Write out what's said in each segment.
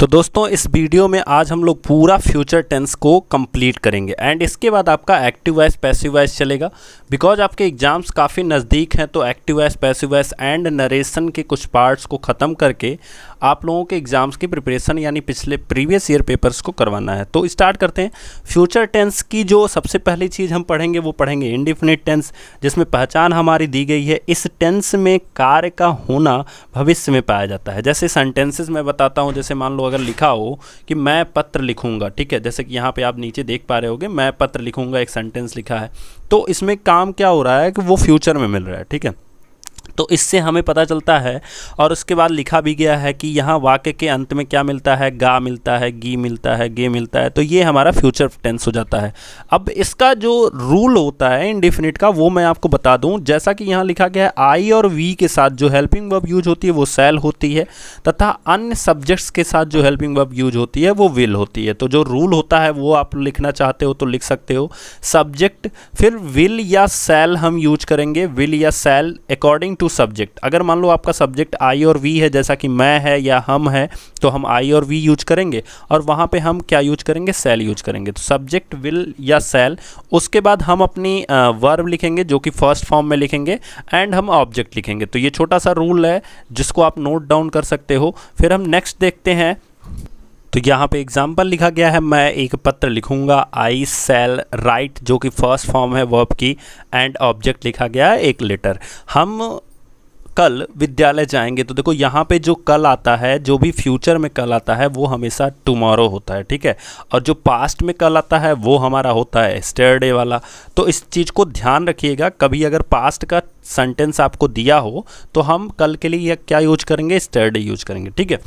तो दोस्तों इस वीडियो में आज हम लोग पूरा फ्यूचर टेंस को कंप्लीट करेंगे एंड इसके बाद आपका एक्टिव वॉइस पैसिव वॉइस चलेगा। बिकॉज आपके एग्जाम्स काफ़ी नज़दीक हैं तो active voice passive voice and narration के कुछ पार्ट्स को ख़त्म करके आप लोगों के एग्जाम्स की प्रिपरेशन यानी पिछले प्रीवियस ईयर पेपर्स को करवाना है। तो स्टार्ट करते हैं। फ्यूचर टेंस की जो सबसे पहली चीज़ हम पढ़ेंगे वो पढ़ेंगे इंडेफिनिट टेंस, जिसमें पहचान हमारी दी गई है। इस टेंस में कार्य का होना भविष्य में पाया जाता है। जैसे सेंटेंसेस मैं बताता हूँ, जैसे मान लो अगर लिखा हो कि मैं पत्र लिखूंगा, ठीक है, जैसे कि यहाँ पे आप नीचे देख पा रहे होगे मैं पत्र लिखूंगा, एक सेंटेंस लिखा है। तो इसमें काम क्या हो रहा है कि वो फ्यूचर में मिल रहा है, ठीक है। तो इससे हमें पता चलता है। और उसके बाद लिखा भी गया है कि यहाँ वाक्य के अंत में क्या मिलता है, गा मिलता है, गी मिलता है, गे मिलता है। तो ये हमारा फ्यूचर टेंस हो जाता है। अब इसका जो रूल होता है इंडेफिनिट का वो मैं आपको बता दूं। जैसा कि यहाँ लिखा गया है आई और वी के साथ जो हेल्पिंग वर्ब यूज होती है वो शैल होती है, तथा अन्य सब्जेक्ट्स के साथ जो हेल्पिंग वर्ब यूज होती है वो विल होती है। तो जो रूल होता है वो आप लिखना चाहते हो तो लिख सकते हो। सब्जेक्ट फिर विल या शैल हम यूज करेंगे, विल या शैल अकॉर्डिंग टू सब्जेक्ट। अगर मान लो आपका सब्जेक्ट आई और वी है, जैसा कि मैं है या हम है, तो हम आई और वी यूज करेंगे और वहां पे हम क्या यूज करेंगे, शैल यूज करेंगे। तो सब्जेक्ट विल या शैल। उसके बाद हम अपनी वर्ब लिखेंगे जो कि फर्स्ट फॉर्म में लिखेंगे एंड हम ऑब्जेक्ट लिखेंगे। तो ये छोटा सा रूल है जिसको आप नोट डाउन कर सकते हो। फिर हम नेक्स्ट देखते हैं। तो यहाँ पे एग्जाम्पल लिखा गया है, मैं एक पत्र लिखूंगा, आई शैल राइट, जो कि फर्स्ट फॉर्म है वर्ब की, एंड ऑब्जेक्ट लिखा गया है एक लेटर। हम कल विद्यालय जाएंगे। तो देखो यहाँ पे जो कल आता है, जो भी फ्यूचर में कल आता है वो हमेशा टुमारो होता है, ठीक है। और जो पास्ट में कल आता है वो हमारा होता है यस्टरडे वाला। तो इस चीज़ को ध्यान रखिएगा। कभी अगर पास्ट का सेंटेंस आपको दिया हो तो हम कल के लिए क्या यूज करेंगे, यस्टरडे यूज करेंगे, ठीक है।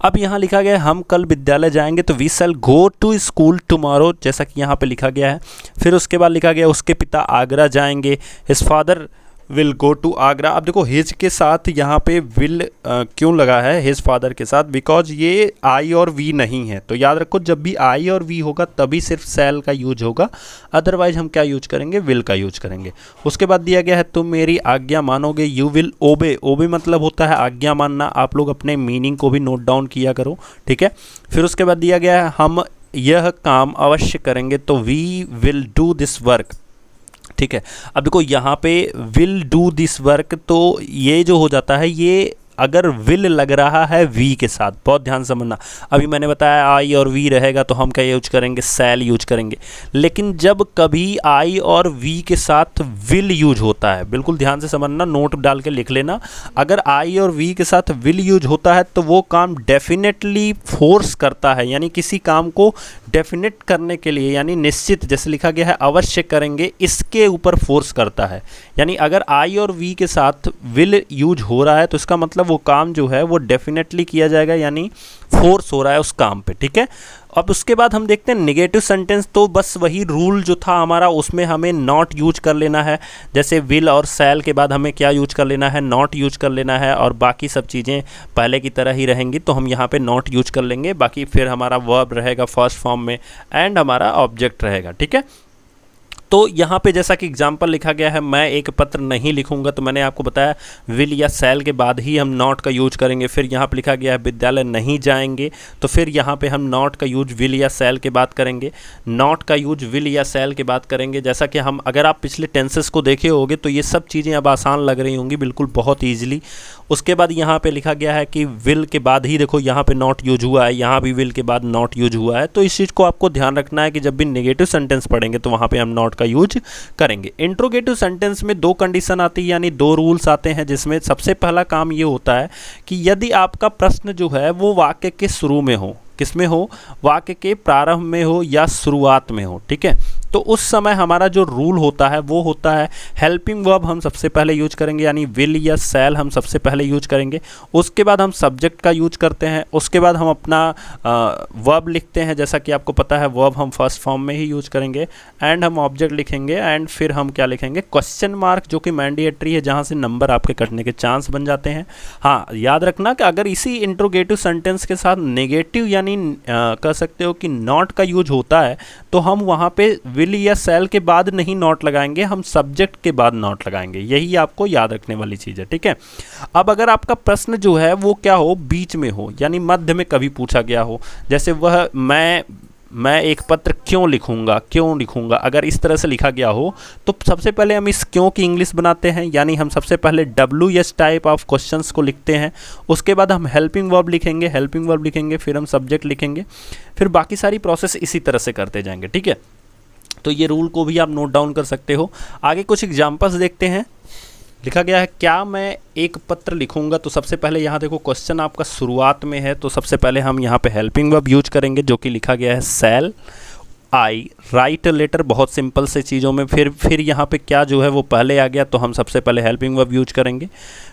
अब यहाँ लिखा गया है हम कल विद्यालय जाएंगे, तो we shall go to school tomorrow, जैसा कि यहाँ पे लिखा गया है। फिर उसके बाद लिखा गया उसके पिता आगरा जाएंगे, his father will go to Agra. अब देखो हिज के साथ यहाँ पे विल क्यों लगा है हिज फादर के साथ, बिकॉज ये आई और वी नहीं है। तो याद रखो जब भी आई और वी होगा तभी सिर्फ शैल का यूज होगा, अदरवाइज हम क्या यूज करेंगे, विल का यूज करेंगे। उसके बाद दिया गया है तुम मेरी आज्ञा मानोगे, यू विल ओबे। ओबे मतलब होता है आज्ञा मानना। आप लोग अपने मीनिंग को भी नोट डाउन किया करो, ठीक है। फिर उसके बाद दिया गया है हम यह काम अवश्य करेंगे, तो we will do this work, ठीक है। अब देखो यहाँ पे विल डू दिस वर्क, तो ये जो हो जाता है, ये अगर विल लग रहा है वी के साथ, बहुत ध्यान समझना। अभी मैंने बताया आई और वी रहेगा तो हम क्या यूज करेंगे, शैल यूज करेंगे। लेकिन जब कभी आई और वी के साथ विल यूज होता है, बिल्कुल ध्यान से समझना, नोट डाल के लिख लेना। अगर आई और वी के साथ विल यूज होता है तो वो काम डेफिनेटली फोर्स करता है, यानी किसी काम को डेफिनेट करने के लिए, यानी निश्चित, जैसे लिखा गया है अवश्य करेंगे, इसके ऊपर फोर्स करता है। यानी अगर आई और वी के साथ विल यूज हो रहा है तो इसका मतलब वो काम जो है वो डेफिनेटली किया जाएगा, यानी फोर्स हो रहा है उस काम पे, ठीक है। अब उसके बाद हम देखते हैं नेगेटिव सेंटेंस। तो बस वही रूल जो था हमारा, उसमें हमें नॉट यूज कर लेना है। जैसे विल और शैल के बाद हमें क्या यूज कर लेना है, नॉट यूज कर लेना है, और बाकी सब चीज़ें पहले की तरह ही रहेंगी। तो हम यहाँ पे नॉट यूज कर लेंगे। बाकी फिर हमारा वर्ब रहेगा फर्स्ट फॉर्म में एंड हमारा ऑब्जेक्ट रहेगा, ठीक है। तो यहाँ पे जैसा कि एग्जाम्पल लिखा गया है, मैं एक पत्र नहीं लिखूंगा, तो मैंने आपको बताया विल या शैल के बाद ही हम नॉट का यूज करेंगे। फिर यहाँ पे लिखा गया है विद्यालय नहीं जाएंगे, तो फिर यहाँ पे हम नॉट का यूज विल या शैल के बाद करेंगे, नॉट का यूज विल या शैल के बाद करेंगे। जैसा कि हम, अगर आप पिछले टेंसेस को देखे होंगे तो ये सब चीज़ें अब आसान लग रही होंगी, बिल्कुल बहुत ईजिली। उसके बाद यहाँ पे लिखा गया है कि विल के बाद ही, देखो यहाँ पे नॉट यूज हुआ है, यहाँ भी विल के बाद नॉट यूज हुआ है। तो इस चीज़ को आपको ध्यान रखना है कि जब भी नेगेटिव सेंटेंस पढ़ेंगे तो वहाँ पे हम नॉट का यूज करेंगे। इंट्रोगेटिव सेंटेंस में दो कंडीशन आती है, यानी दो रूल्स आते हैं, जिसमें सबसे पहला काम ये होता है कि यदि आपका प्रश्न जो है वो वाक्य के शुरू में हो, किसमें हो, वाक्य के प्रारंभ में हो या शुरुआत में हो, ठीक है। तो उस समय हमारा जो रूल होता है वो होता है हेल्पिंग वर्ब हम सबसे पहले यूज करेंगे, यानी विल या शैल हम सबसे पहले यूज करेंगे। उसके बाद हम सब्जेक्ट का यूज करते हैं। उसके बाद हम अपना वर्ब लिखते हैं, जैसा कि आपको पता है वर्ब हम फर्स्ट फॉर्म में ही यूज करेंगे, एंड हम ऑब्जेक्ट लिखेंगे, एंड फिर हम क्या लिखेंगे, क्वेश्चन मार्क, जो कि मैंडेटरी है, जहाँ से नंबर आपके कटने के चांस बन जाते हैं। हाँ, याद रखना कि अगर इसी इंट्रोगेटिव सेंटेंस के साथ नेगेटिव या यानी कह सकते हो कि नॉट का यूज होता है तो हम वहाँ पे विल या शैल के बाद नहीं नॉट लगाएंगे, हम सब्जेक्ट के बाद नॉट लगाएंगे। यही आपको याद रखने वाली चीज़ है, ठीक है। अब अगर आपका प्रश्न जो है वो क्या हो, बीच में हो, यानी मध्य में कभी पूछा गया हो, जैसे वह मैं एक पत्र क्यों लिखूंगा, अगर इस तरह से लिखा गया हो तो सबसे पहले हम इस क्यों की इंग्लिश बनाते हैं, यानी हम सबसे पहले WH टाइप ऑफ क्वेश्चंस को लिखते हैं, उसके बाद हम हेल्पिंग वर्ब लिखेंगे, फिर हम सब्जेक्ट लिखेंगे, फिर बाकी सारी प्रोसेस इसी तरह से करते जाएंगे, ठीक है। तो ये रूल को भी आप नोट डाउन कर सकते हो। आगे कुछ एग्जाम्पल्स देखते हैं। लिखा गया है क्या मैं एक पत्र लिखूंगा, तो सबसे पहले यहाँ देखो क्वेश्चन आपका शुरुआत में है, तो सबसे पहले हम यहाँ पे हेल्पिंग वर्ब यूज करेंगे जो कि लिखा गया है शैल आई राइट लेटर, बहुत सिंपल से चीज़ों में। फिर यहाँ पे क्या जो है वो पहले आ गया तो हम सबसे पहले हेल्पिंग वर्ब यूज करेंगे।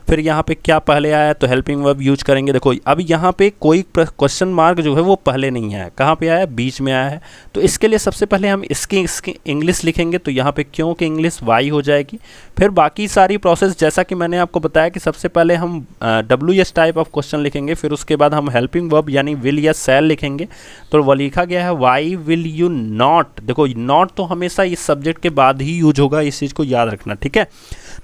फिर यहाँ पे क्या पहले आया तो हेल्पिंग वर्ब यूज करेंगे। देखो अब यहाँ पे कोई क्वेश्चन मार्क जो है वो पहले नहीं आया, कहाँ पे आया, बीच में आया है। तो इसके लिए सबसे पहले हम इसकी इंग्लिश लिखेंगे, तो यहाँ पे क्यों की इंग्लिश वाई हो जाएगी। फिर बाकी सारी प्रोसेस जैसा कि मैंने आपको बताया कि सबसे पहले हम WH टाइप ऑफ क्वेश्चन लिखेंगे, फिर उसके बाद हम हेल्पिंग वर्ब यानी विल या शैल लिखेंगे। तो वो लिखा गया है वाई विल यू नॉट। देखो नॉट तो हमेशा इस सब्जेक्ट के बाद ही यूज होगा, इस चीज़ को याद रखना, ठीक है।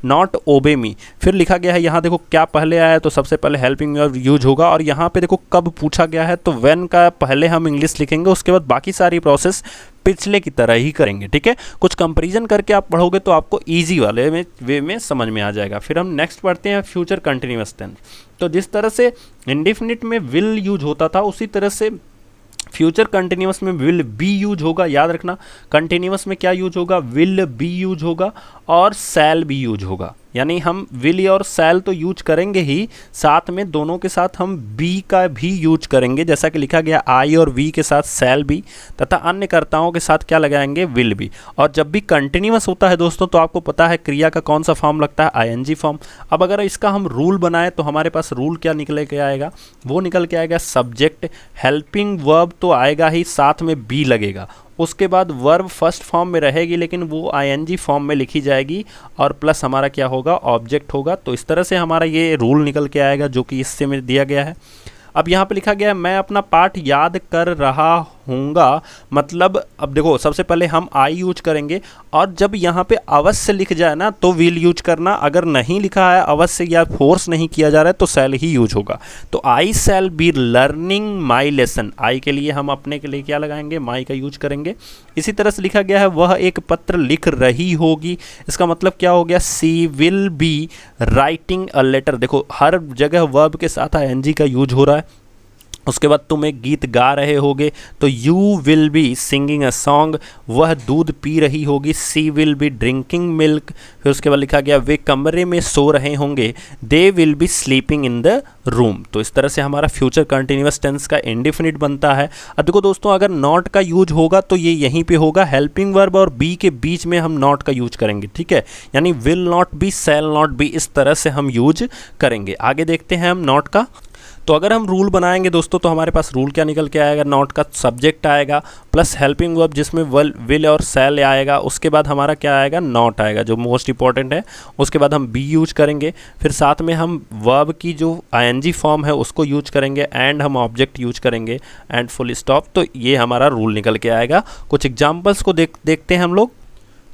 नॉट ओबे मी। फिर लिखा गया है यहाँ देखो क्या पहले आया है तो सबसे पहले हेल्पिंग वर्ब यूज होगा, और यहाँ पे देखो कब पूछा गया है तो व्हेन का पहले हम इंग्लिश लिखेंगे, उसके बाद बाकी सारी प्रोसेस पिछले की तरह ही करेंगे, ठीक है। कुछ कंपैरिजन करके आप पढ़ोगे तो आपको ईजी वाले वे में समझ में आ जाएगा। फिर हम नेक्स्ट पढ़ते हैं फ्यूचर कंटिन्यूअस टेंस। तो जिस तरह से इंडेफिनिट में विल यूज होता था उसी तरह से फ्यूचर कंटिन्यूअस में विल बी यूज होगा। याद रखना कंटिन्यूअस में क्या यूज होगा, विल बी यूज होगा और शैल भी यूज होगा। यानी हम विल और शैल तो यूज करेंगे ही, साथ में दोनों के साथ हम बी का भी यूज करेंगे, जैसा कि लिखा गया आई और वी के साथ शैल भी, तथा अन्य कर्ताओं के साथ क्या लगाएंगे, विल भी। और जब भी कंटिन्यूअस होता है दोस्तों तो आपको पता है क्रिया का कौन सा फॉर्म लगता है, ING फॉर्म। अब अगर इसका हम रूल बनाए तो हमारे पास रूल क्या निकल के आएगा, वो निकल के आएगा सब्जेक्ट, हेल्पिंग वर्ब तो आएगा ही, साथ में बी लगेगा, उसके बाद वर्ब फर्स्ट फॉर्म में रहेगी लेकिन वो ING फॉर्म में लिखी जाएगी, और प्लस हमारा क्या होगा, ऑब्जेक्ट होगा। तो इस तरह से हमारा ये रूल निकल के आएगा जो कि इससे में दिया गया है। अब यहाँ पे लिखा गया है मैं अपना पाठ याद कर रहा हूँगा, मतलब अब देखो सबसे पहले हम आई यूज करेंगे, और जब यहाँ पे अवश्य लिख जाए ना तो विल यूज करना, अगर नहीं लिखा है अवश्य या फोर्स नहीं किया जा रहा है तो शैल ही यूज होगा। तो I shall be learning my lesson, I के लिए हम अपने के लिए क्या लगाएंगे, माई का यूज करेंगे। इसी तरह से लिखा गया है वह एक पत्र लिख रही होगी, इसका मतलब क्या हो गया, she will be writing a letter. देखो हर जगह वर्ब के साथ ING का यूज हो रहा है। उसके बाद तुम एक गीत गा रहे होगे तो you will be singing a song, वह दूध पी रही होगी, सी विल बी ड्रिंकिंग मिल्क। फिर उसके बाद लिखा गया वे कमरे में सो रहे होंगे, they will be sleeping in the room. तो इस तरह से हमारा फ्यूचर कंटिन्यूअस टेंस का इंडेफिनिट बनता है। अब देखो दोस्तों अगर नॉट का यूज होगा तो ये यहीं पे होगा, हेल्पिंग वर्ब और बी के बीच में हम नॉट का यूज करेंगे, ठीक है। यानी will not be, shall not be, इस तरह से हम यूज करेंगे। आगे देखते हैं हम नॉट का। तो अगर हम रूल बनाएंगे दोस्तों तो हमारे पास रूल क्या निकल के आएगा, नॉट का सब्जेक्ट आएगा प्लस हेल्पिंग वर्ब जिसमें विल और शैल आएगा, उसके बाद हमारा क्या आएगा, नॉट आएगा जो मोस्ट इंपॉर्टेंट है। उसके बाद हम बी यूज करेंगे, फिर साथ में हम वर्ब की जो ING फॉर्म है उसको यूज करेंगे, एंड हम ऑब्जेक्ट यूज करेंगे, एंड फुल स्टॉप। तो ये हमारा रूल निकल के आएगा। कुछ एग्जाम्पल्स को देखते हैं हम लोग।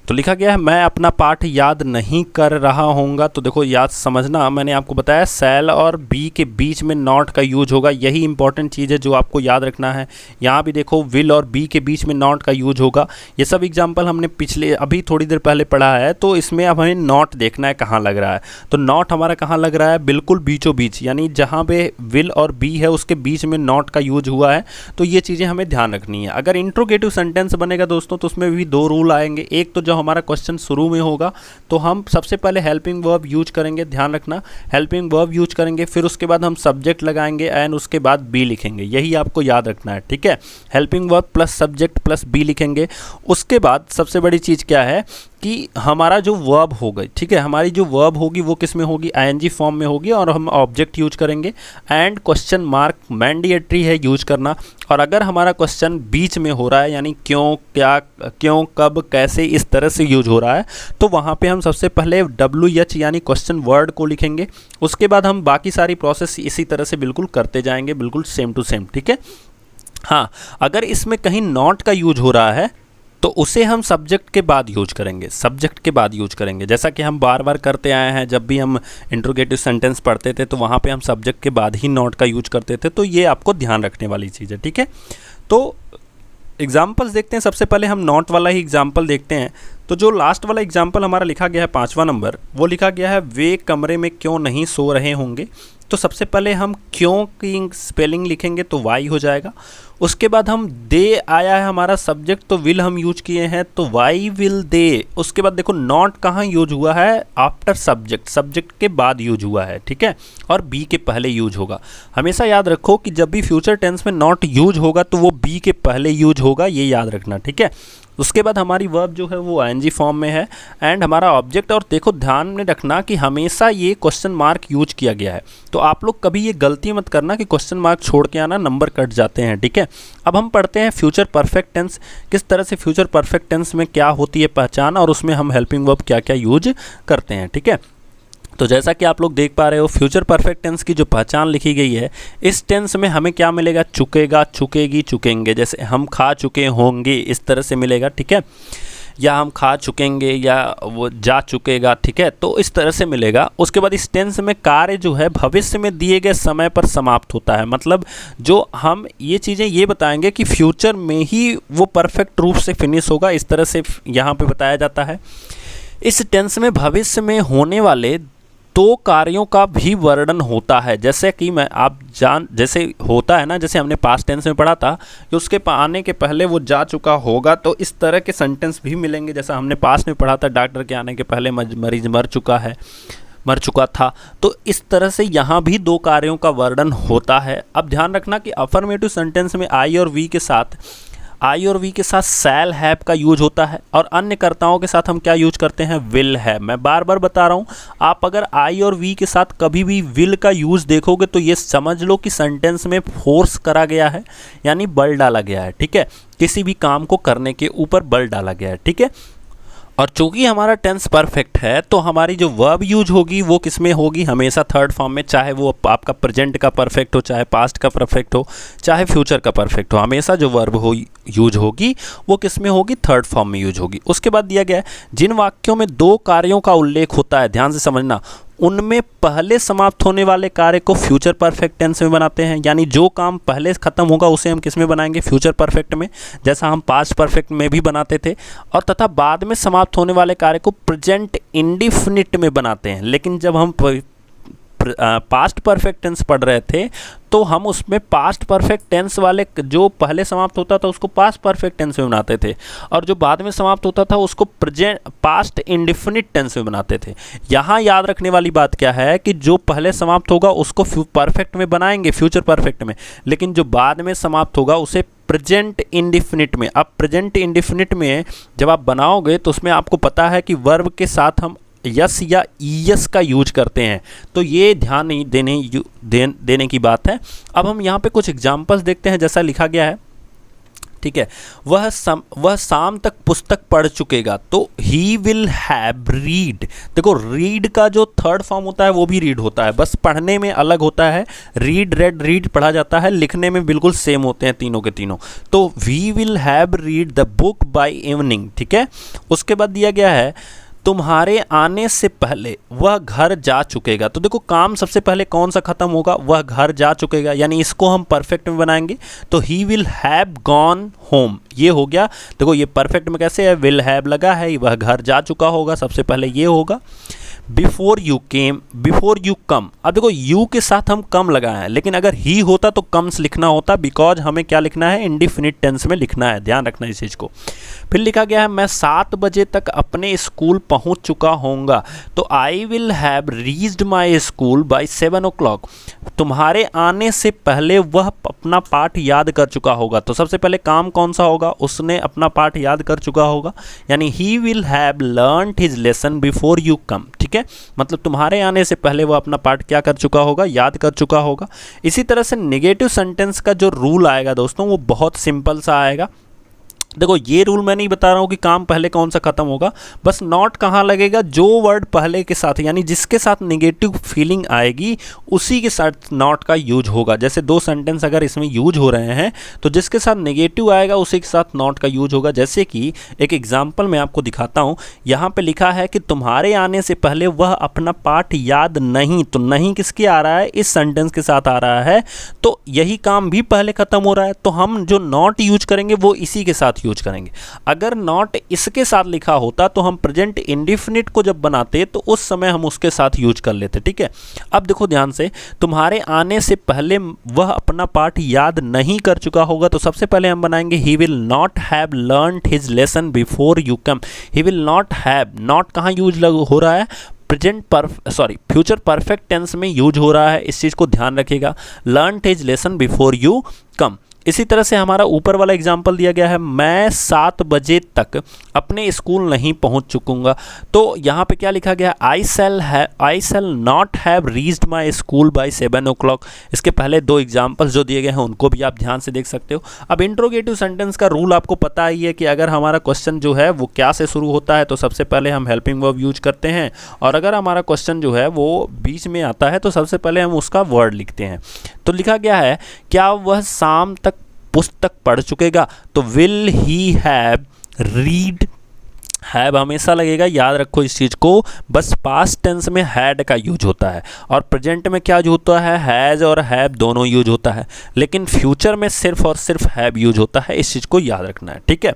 तो लिखा गया है मैं अपना पाठ याद नहीं कर रहा हूँगा। तो देखो याद समझना, मैंने आपको बताया शैल और बी के बीच में नॉट का यूज होगा, यही इंपॉर्टेंट चीज़ है जो आपको याद रखना है। यहाँ भी देखो विल और बी के बीच में नॉट का यूज होगा। ये सब एग्जाम्पल हमने पिछले अभी थोड़ी देर पहले पढ़ा है, तो इसमें अब हमें नॉट देखना है कहाँ लग रहा है। तो नॉट हमारा कहाँ लग रहा है, बिल्कुल बीचों बीच, यानी जहाँ पे विल और बी है उसके बीच में नॉट का यूज हुआ है। तो ये चीज़ें हमें ध्यान रखनी है। अगर इंट्रोगेटिव सेंटेंस बनेगा दोस्तों तो उसमें भी दो रूल आएंगे। एक तो जो हमारा क्वेश्चन शुरू में होगा तो हम सबसे पहले हेल्पिंग वर्ब यूज करेंगे, ध्यान रखना हेल्पिंग वर्ब यूज करेंगे, फिर उसके बाद हम सब्जेक्ट लगाएंगे एंड उसके बाद बी लिखेंगे, यही आपको याद रखना है, ठीक है। Helping verb plus subject plus be लिखेंगे। उसके बाद सबसे बड़ी चीज़ क्या है कि हमारा जो वर्ब होगा, ठीक है, हमारी जो वर्ब होगी वो किस में होगी, ING फॉर्म में होगी, और हम ऑब्जेक्ट यूज करेंगे, एंड क्वेश्चन मार्क मैंडेटरी है यूज करना। और अगर हमारा क्वेश्चन बीच में हो रहा है, यानी क्यों, क्या, क्यों, कब, कैसे, इस तरह से यूज हो रहा है, तो वहाँ पे हम सबसे पहले WH यानी क्वेश्चन वर्ड को लिखेंगे। उसके बाद हम बाकी सारी प्रोसेस इसी तरह से बिल्कुल करते जाएंगे, बिल्कुल सेम टू सेम, ठीक है। हाँ, अगर इसमें कहीं नॉट का यूज हो रहा है तो उसे हम सब्जेक्ट के बाद यूज करेंगे, सब्जेक्ट के बाद यूज करेंगे, जैसा कि हम बार बार करते आए हैं। जब भी हम इंट्रोगेटिव सेंटेंस पढ़ते थे तो वहाँ पे हम सब्जेक्ट के बाद ही नॉट का यूज करते थे, तो ये आपको ध्यान रखने वाली चीज़ है, ठीक है। तो एग्जाम्पल्स देखते हैं। सबसे पहले हम नॉट वाला ही एग्जाम्पल देखते हैं। तो जो लास्ट वाला एग्जाम्पल हमारा लिखा गया है 5वां नंबर, वो लिखा गया है वे कमरे में क्यों नहीं सो रहे होंगे। तो सबसे पहले हम क्यों की स्पेलिंग लिखेंगे तो वाई हो जाएगा। उसके बाद हम दे आया है हमारा सब्जेक्ट, तो विल हम यूज किए हैं तो वाई विल दे। उसके बाद देखो नॉट कहाँ यूज हुआ है, आफ्टर सब्जेक्ट, सब्जेक्ट के बाद यूज हुआ है, ठीक है, और बी के पहले यूज होगा। हमेशा याद रखो कि जब भी फ्यूचर टेंस में नॉट यूज होगा तो वो बी के पहले यूज होगा, ये याद रखना, ठीक है। उसके बाद हमारी वर्ब जो है वो आईएनजी फॉर्म में है एंड हमारा ऑब्जेक्ट। और देखो ध्यान में रखना कि हमेशा ये क्वेश्चन मार्क यूज किया गया है, तो आप लोग कभी ये गलती मत करना कि क्वेश्चन मार्क छोड़ के आना, नंबर कट जाते हैं, ठीक है। अब हम पढ़ते हैं फ्यूचर परफेक्ट टेंस, किस तरह से फ्यूचर परफेक्ट टेंस में क्या होती है पहचान और उसमें हम हेल्पिंग वर्ब क्या क्या यूज करते हैं, ठीक है। तो जैसा कि आप लोग देख पा रहे हो फ्यूचर परफेक्ट टेंस की जो पहचान लिखी गई है, इस टेंस में हमें क्या मिलेगा, चुकेगा, चुकेगी, चुकेंगे। जैसे हम खा चुके होंगे इस तरह से मिलेगा, ठीक है, या हम खा चुकेंगे या वो जा चुकेगा, ठीक है, तो इस तरह से मिलेगा। उसके बाद इस टेंस में कार्य जो है भविष्य में दिए गए समय पर समाप्त होता है, मतलब जो हम ये चीज़ें ये बताएंगे कि फ्यूचर में ही वो परफेक्ट रूप से फिनिश होगा, इस तरह से यहाँ पे बताया जाता है। इस टेंस में भविष्य में होने वाले दो कार्यों का भी वर्णन होता है, जैसे कि जैसे होता है ना, जैसे हमने पास्ट टेंस में पढ़ा था कि उसके आने के पहले वो जा चुका होगा, तो इस तरह के सेंटेंस भी मिलेंगे। जैसा हमने पास्ट में पढ़ा था डॉक्टर के आने के पहले मरीज मर चुका था, तो इस तरह से यहाँ भी दो कार्यों का वर्णन होता है। अब ध्यान रखना कि अफर्मेटिव सेंटेंस में आई और वी के साथ शैल हैव का यूज होता है और अन्य कर्ताओं के साथ हम क्या यूज करते हैं, विल है। मैं बार बार बता रहा हूँ, आप अगर आई और वी के साथ कभी भी विल का यूज देखोगे तो ये समझ लो कि सेंटेंस में फोर्स करा गया है, यानी बल डाला गया है, ठीक है, किसी भी काम को करने के ऊपर बल डाला गया है, ठीक है। और चूंकि हमारा टेंस परफेक्ट है तो हमारी जो वर्ब यूज होगी वो किस में होगी, हमेशा थर्ड फॉर्म में, चाहे वो आपका प्रेजेंट का परफेक्ट हो, चाहे पास्ट का परफेक्ट हो, चाहे फ्यूचर का परफेक्ट हो, हमेशा जो वर्ब हो यूज होगी वो किस में होगी, थर्ड फॉर्म में यूज होगी। उसके बाद दिया गया है जिन वाक्यों में दो कार्यों का उल्लेख होता है, ध्यान से समझना, उनमें पहले समाप्त होने वाले कार्य को फ्यूचर परफेक्ट टेंस में बनाते हैं, यानी जो काम पहले खत्म होगा उसे हम किस में बनाएंगे, फ्यूचर परफेक्ट में, जैसा हम पास्ट परफेक्ट में भी बनाते थे। और तथा बाद में समाप्त होने वाले कार्य को प्रेजेंट इंडिफिनिट में बनाते हैं। लेकिन जब हम पास्ट परफेक्ट टेंस पढ़ रहे थे तो हम उसमें पास्ट परफेक्ट टेंस वाले जो पहले समाप्त होता था उसको पास्ट परफेक्ट टेंस में बनाते थे, और जो बाद में समाप्त होता था उसको प्रेजेंट पास्ट इंडिफिनिट टेंस में बनाते थे। यहाँ याद रखने वाली बात क्या है कि जो पहले समाप्त होगा उसको परफेक्ट में बनाएंगे, फ्यूचर परफेक्ट में, लेकिन जो बाद में समाप्त होगा उसे प्रेजेंट इंडिफिनिट में। अब प्रेजेंट इंडिफिनिट में जब आप बनाओगे तो उसमें आपको पता है कि वर्ब के साथ हम यस या ईएस का यूज करते हैं, तो ये ध्यान नहीं देने की बात है। अब हम यहाँ पे कुछ एग्जांपल्स देखते हैं, जैसा लिखा गया है, ठीक है, वह शाम तक पुस्तक पढ़ चुकेगा, तो ही विल हैव रीड। देखो रीड का जो थर्ड फॉर्म होता है वो भी रीड होता है, बस पढ़ने में अलग होता है। रीड रेड रीड पढ़ा जाता है, लिखने में बिल्कुल सेम होते हैं तीनों के तीनों। तो we will have read the book by evening, ठीक है। उसके बाद दिया गया है तुम्हारे आने से पहले वह घर जा चुकेगा, तो देखो काम सबसे पहले कौन सा खत्म होगा, वह घर जा चुकेगा, यानी इसको हम परफेक्ट में बनाएंगे तो he will have gone home, ये हो गया। देखो ये परफेक्ट में कैसे है, विल हैव लगा है, वह घर जा चुका होगा, सबसे पहले ये होगा। बिफोर यू कम, अब देखो यू के साथ हम कम लगाए हैं, लेकिन अगर ही होता तो कम्स लिखना होता, बिकॉज हमें क्या लिखना है, इंडिफिनिट टेंस में लिखना है, ध्यान रखना इस चीज़ को। फिर लिखा गया है मैं 7 बजे तक अपने स्कूल पहुंच चुका होऊंगा, तो I will have reached my school by 7 o'clock। तुम्हारे आने से पहले वह अपना पाठ याद कर चुका होगा, तो सबसे पहले काम कौन सा होगा, उसने अपना पाठ याद कर चुका होगा, यानी he will have learned his lesson before you come, ठीक है। मतलब तुम्हारे आने से पहले वो अपना पाठ क्या कर चुका होगा, याद कर चुका होगा। इसी तरह से नेगेटिव सेंटेंस का जो रूल आएगा दोस्तों वो बहुत सिंपल सा आएगा। देखो ये रूल मैं नहीं बता रहा हूँ कि काम पहले कौन सा खत्म होगा, बस नॉट कहाँ लगेगा, जो वर्ड पहले के साथ यानी जिसके साथ नेगेटिव फीलिंग आएगी उसी के साथ नॉट का यूज होगा। जैसे दो सेंटेंस अगर इसमें यूज हो रहे हैं तो जिसके साथ नेगेटिव आएगा उसी के साथ नॉट का यूज होगा। जैसे कि एक एग्जाम्पल मैं आपको दिखाता हूँ, यहाँ पे लिखा है कि तुम्हारे आने से पहले वह अपना पाठ याद नहीं, तो नहीं किसके आ रहा है, इस सेंटेंस के साथ आ रहा है, तो यही काम भी पहले खत्म हो रहा है, तो हम जो नॉट यूज करेंगे वो इसी के साथ यूज करेंगे। अगर नॉट इसके साथ लिखा होता तो हम प्रेजेंट इंडेफिनिट को जब बनाते तो उस समय हम उसके साथ यूज कर लेते। ठीक है, अब देखो ध्यान से, तुम्हारे आने से पहले वह अपना पाठ याद नहीं कर चुका होगा, तो सबसे पहले हम बनाएंगे he will not have learned his lesson before you come. He will not have, not कहाँ यूज हो रहा है, फ्यूचर परफेक्ट टेंस में यूज हो रहा है, इस चीज़ को ध्यान रखिएगा। Learn his lesson before you come. इसी तरह से हमारा ऊपर वाला एग्जाम्पल दिया गया है, मैं 7 बजे तक अपने स्कूल नहीं पहुंच चुकूंगा, तो यहाँ पे क्या लिखा गया, I shall not have reached my school by 7 o'clock। इसके पहले दो एग्जाम्पल्स जो दिए गए हैं उनको भी आप ध्यान से देख सकते हो। अब इंट्रोगेटिव सेंटेंस का रूल आपको पता ही है कि अगर हमारा क्वेश्चन जो है वो क्या से शुरू होता है तो सबसे पहले हम हेल्पिंग वर्ब यूज करते हैं, और अगर हमारा क्वेश्चन जो है वो बीच में आता है तो सबसे पहले हम उसका वर्ड लिखते हैं। तो लिखा गया है, क्या वह शाम तक पुस्तक पढ़ चुकेगा, तो will he have read, have हमेशा लगेगा, याद रखो इस चीज़ को, बस पास्ट टेंस में हैड का यूज होता है और प्रेजेंट में क्या यूज होता है, हैज़ और हैव दोनों यूज होता है, लेकिन फ्यूचर में सिर्फ और सिर्फ हैव यूज होता है, इस चीज़ को याद रखना है। ठीक है,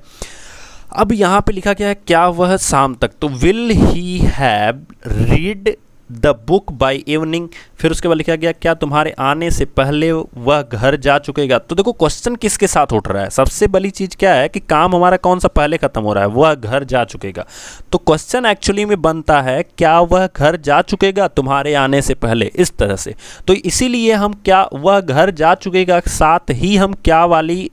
अब यहाँ पे लिखा गया है क्या वह शाम तक, तो will he have read the book by evening. फिर उसके बाद लिखा गया क्या तुम्हारे आने से पहले वह घर जा चुकेगा। तो देखो क्वेश्चन किसके साथ उठ रहा है, सबसे बड़ी चीज़ क्या है कि काम हमारा कौन सा पहले खत्म हो रहा है, वह घर जा चुकेगा। तो क्वेश्चन एक्चुअली में बनता है क्या वह घर जा चुकेगा तुम्हारे आने से पहले, इस तरह से। तो इसीलिए हम क्या वह घर जा चुकेगा साथ ही हम क्या वाली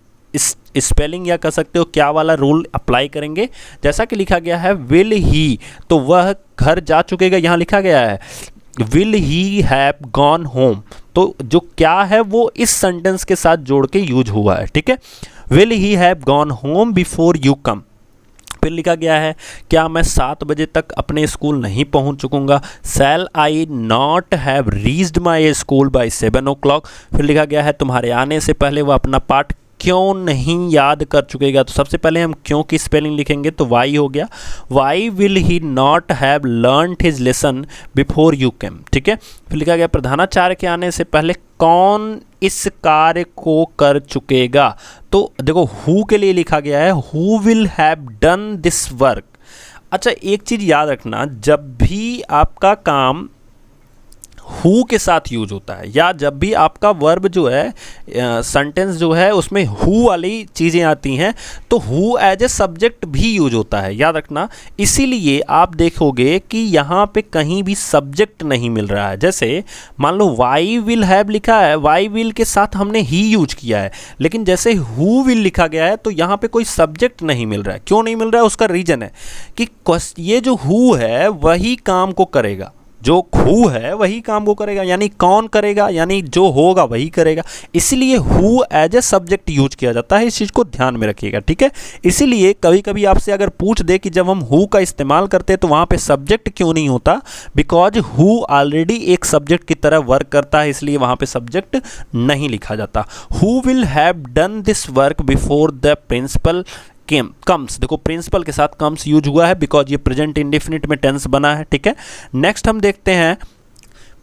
स्पेलिंग या कह सकते हो क्या वाला रूल अप्लाई करेंगे, जैसा कि लिखा गया है विल ही, तो वह घर जा चुकेगा, यहाँ लिखा गया है will he have gone home, तो जो क्या है वो इस सेंटेंस के साथ जोड़ के यूज हुआ है। ठीक है, will he have gone home before you come. फिर लिखा गया है क्या मैं 7 बजे तक अपने स्कूल नहीं पहुंच चुकूंगा, shall I not have reached my school by 7 o'clock। फिर लिखा गया है तुम्हारे आने से पहले वह अपना पाठ क्यों नहीं याद कर चुकेगा, तो सबसे पहले हम क्यों की स्पेलिंग लिखेंगे, तो वाई हो गया, why will he not have learned his lesson before you came. ठीक है, फिर लिखा गया प्रधानाचार्य के आने से पहले कौन इस कार्य को कर चुकेगा, तो देखो हु के लिए लिखा गया है who will have done this work. अच्छा एक चीज़ याद रखना, जब भी आपका काम हु के साथ यूज होता है या जब भी आपका वर्ब जो है सेंटेंस जो है उसमें हु वाली चीज़ें आती हैं तो हु एज ए सब्जेक्ट भी यूज होता है, याद रखना। इसीलिए आप देखोगे कि यहाँ पे कहीं भी सब्जेक्ट नहीं मिल रहा है। जैसे मान लो वाई विल हैव लिखा है, वाई विल के साथ हमने ही यूज किया है, लेकिन जैसे हु विल लिखा गया है तो यहाँ पे कोई सब्जेक्ट नहीं मिल रहा है। क्यों नहीं मिल रहा है, उसका रीज़न है कि ये जो हु है वही काम को करेगा, जो हु है वही काम को करेगा, यानी कौन करेगा, यानी जो होगा वही करेगा, इसलिए who as a subject use किया जाता है, इस चीज़ को ध्यान में रखिएगा। ठीक है, इसीलिए कभी कभी आपसे अगर पूछ दे कि जब हम हु का इस्तेमाल करते हैं तो वहाँ पे सब्जेक्ट क्यों नहीं होता, बिकॉज हु ऑलरेडी एक सब्जेक्ट की तरह वर्क करता है, इसलिए वहाँ पे सब्जेक्ट नहीं लिखा जाता। Who will have done this work before the principal comes, देखो प्रिंसिपल के साथ कम्स यूज हुआ है बिकॉज ये प्रेजेंट इंडेफिनिट में टेंस बना है। ठीक है, नेक्स्ट हम देखते हैं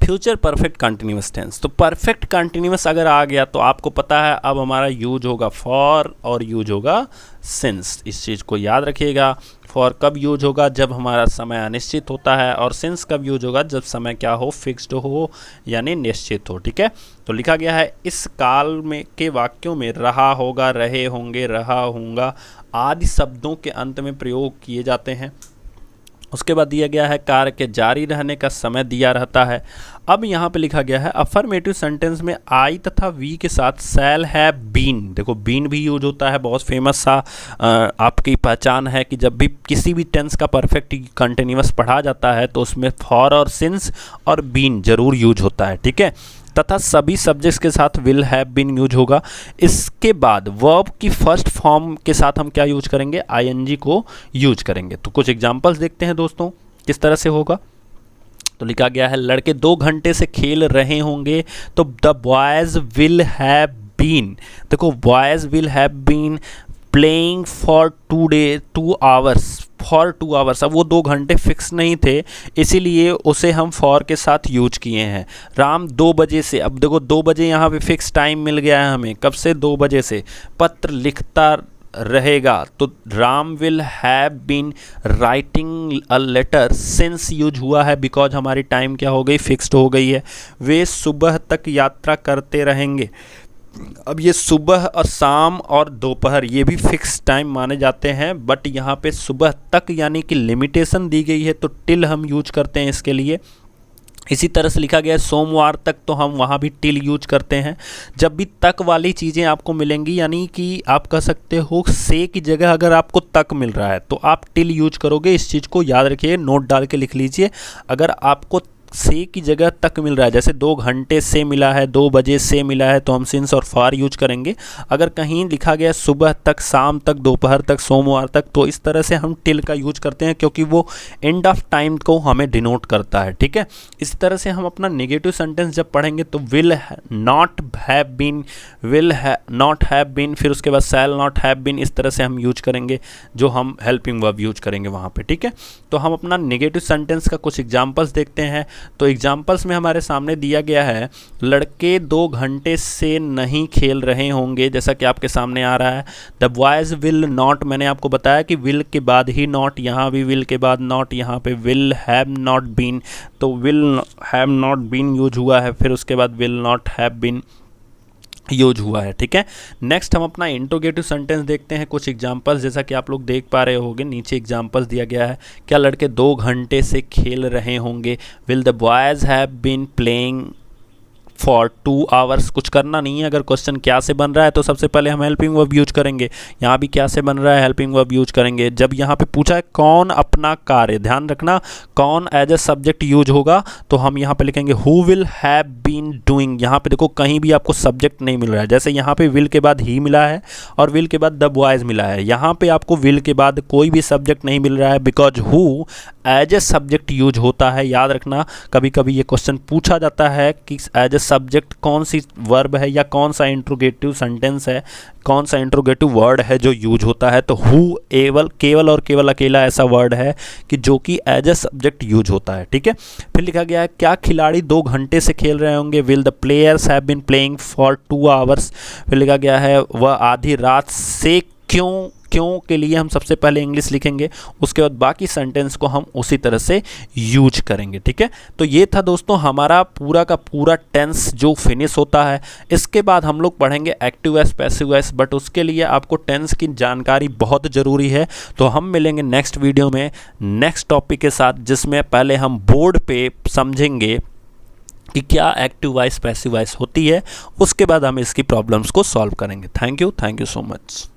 फ्यूचर परफेक्ट कंटिन्यूअस टेंस। तो परफेक्ट कंटिन्यूअस अगर आ गया तो आपको पता है अब हमारा यूज होगा फॉर और यूज होगा सिंस, इस चीज़ को याद रखिएगा। फॉर कब यूज होगा, जब हमारा समय अनिश्चित होता है, और सिंस कब यूज होगा, जब समय क्या हो, फिक्स्ड हो यानी निश्चित हो। ठीक है, तो लिखा गया है इस काल में के वाक्यों में रहा होगा, रहे होंगे, रहा होगा आदि शब्दों के अंत में प्रयोग किए जाते हैं। उसके बाद दिया गया है कार्य के जारी रहने का समय दिया रहता है। अब यहाँ पे लिखा गया है अफर्मेटिव सेंटेंस में आई तथा वी के साथ शैल हैव बीन, देखो बीन भी यूज होता है, बहुत फेमस सा आपकी पहचान है कि जब भी किसी भी टेंस का परफेक्ट कंटिन्यूअस पढ़ा जाता है तो उसमें फॉर और सिंस और बीन जरूर यूज होता है। ठीक है, तथा सभी सब्जेक्ट्स के साथ विल हैव बीन यूज होगा। इसके बाद वर्ब की फर्स्ट फॉर्म के साथ हम क्या यूज करेंगे, आईएनजी को यूज करेंगे। तो कुछ एग्जांपल्स देखते हैं दोस्तों किस तरह से होगा। तो लिखा गया है लड़के 2 घंटे से खेल रहे होंगे, तो the boys will have been, देखो boys will have been playing for 2 hours, for 2 hours. अब वो 2 घंटे फिक्स नहीं थे, इसीलिए उसे हम फॉर के साथ यूज किए हैं। राम 2 बजे से, अब देखो 2 बजे यहाँ पे फिक्स टाइम मिल गया है हमें, कब से, 2 बजे से। पत्र लिखता रहेगा, तो Ram will have been writing a letter since use हुआ है बिकॉज हमारी टाइम क्या हो गई, फिक्स्ड हो गई है। वे सुबह तक यात्रा करते रहेंगे। अब ये सुबह और शाम और दोपहर ये भी फिक्स टाइम माने जाते हैं, बट यहाँ पे सुबह तक यानी कि लिमिटेशन दी गई है, तो टिल हम यूज करते हैं इसके लिए। इसी तरह से लिखा गया है सोमवार तक, तो हम वहाँ भी टिल यूज करते हैं। जब भी तक वाली चीज़ें आपको मिलेंगी, यानी कि आप कह सकते हो से की जगह अगर आपको तक मिल रहा है तो आप टिल यूज करोगे। इस चीज़ को याद रखिए, नोट डाल के लिख लीजिए। अगर आपको से की जगह तक मिल रहा है, जैसे 2 घंटे से मिला है, 2 बजे से मिला है, तो हम सिंस और फार यूज करेंगे। अगर कहीं लिखा गया सुबह तक, शाम तक, दोपहर तक, सोमवार तक, तो इस तरह से हम टिल का यूज करते हैं, क्योंकि वो एंड ऑफ टाइम को हमें डिनोट करता है। ठीक है, इस तरह से हम अपना नेगेटिव सेंटेंस जब पढ़ेंगे तो will not have been, will not have been, फिर उसके बाद शैल नॉट हैव बीन, इस तरह से हम यूज करेंगे, जो हम हेल्पिंग वर्ब यूज करेंगे वहाँ पे। ठीक है, तो हम अपना नेगेटिव सेंटेंस का कुछ एग्जाम्पल्स देखते हैं। तो एग्जाम्पल्स में हमारे सामने दिया गया है लड़के 2 घंटे से नहीं खेल रहे होंगे, जैसा कि आपके सामने आ रहा है। द बॉयज विल नॉट, मैंने आपको बताया कि विल के बाद ही नॉट, यहाँ भी विल के बाद नॉट, यहाँ पे विल हैव नॉट बीन, तो will have not been use हुआ है, फिर उसके बाद will not have been use हुआ है। ठीक है, नेक्स्ट हम अपना इंट्रोगेटिव सेंटेंस देखते हैं। कुछ एग्जांपल्स जैसा कि आप लोग देख पा रहे होंगे, नीचे एग्जांपल्स दिया गया है। क्या लड़के 2 घंटे से खेल रहे होंगे, will the boys have been playing for 2 hours. कुछ करना नहीं है, अगर क्वेश्चन क्या से बन रहा है तो सबसे पहले हम हेल्पिंग वर्ब यूज करेंगे। यहाँ भी क्या से बन रहा है, हेल्पिंग वर्ब यूज करेंगे। जब यहाँ पे पूछा है कौन अपना कार्य, ध्यान रखना कौन एज ए सब्जेक्ट यूज होगा, तो हम यहाँ पे लिखेंगे who will have been doing. यहाँ पे देखो कहीं भी आपको सब्जेक्ट नहीं मिल रहा है, जैसे यहाँ पे विल के बाद ही मिला है और विल के बाद द बॉयज मिला है। यहाँ पे आपको विल के बाद कोई भी सब्जेक्ट नहीं मिल रहा है, because who as a subject use होता है। याद रखना, कभी कभी ये क्वेश्चन पूछा जाता है कि एज ए सब्जेक्ट कौन सी वर्ब है या कौन सा इंट्रोगेटिव सेंटेंस है, कौन सा इंट्रोगेटिव वर्ड है जो यूज होता है। तो हु केवल और केवल अकेला ऐसा वर्ड है कि जो कि एज ए सब्जेक्ट यूज होता है। ठीक है, फिर लिखा गया है क्या खिलाड़ी 2 घंटे से खेल रहे होंगे, will the players have been playing for 2 hours. फिर लिखा गया है वह आधी रात से क्यों के लिए हम सबसे पहले इंग्लिश लिखेंगे, उसके बाद बाकी सेंटेंस को हम उसी तरह से यूज करेंगे। ठीक है, तो ये था दोस्तों हमारा पूरा का पूरा टेंस जो फिनिश होता है। इसके बाद हम लोग पढ़ेंगे active voice, passive voice, but उसके लिए आपको टेंस की जानकारी बहुत ज़रूरी है। तो हम मिलेंगे नेक्स्ट वीडियो में नेक्स्ट टॉपिक के साथ, जिसमें पहले हम बोर्ड पे समझेंगे कि क्या एक्टिव वॉइस पैसिव वॉइस होती है, उसके बाद हम इसकी प्रॉब्लम्स को सॉल्व करेंगे। Thank you so much.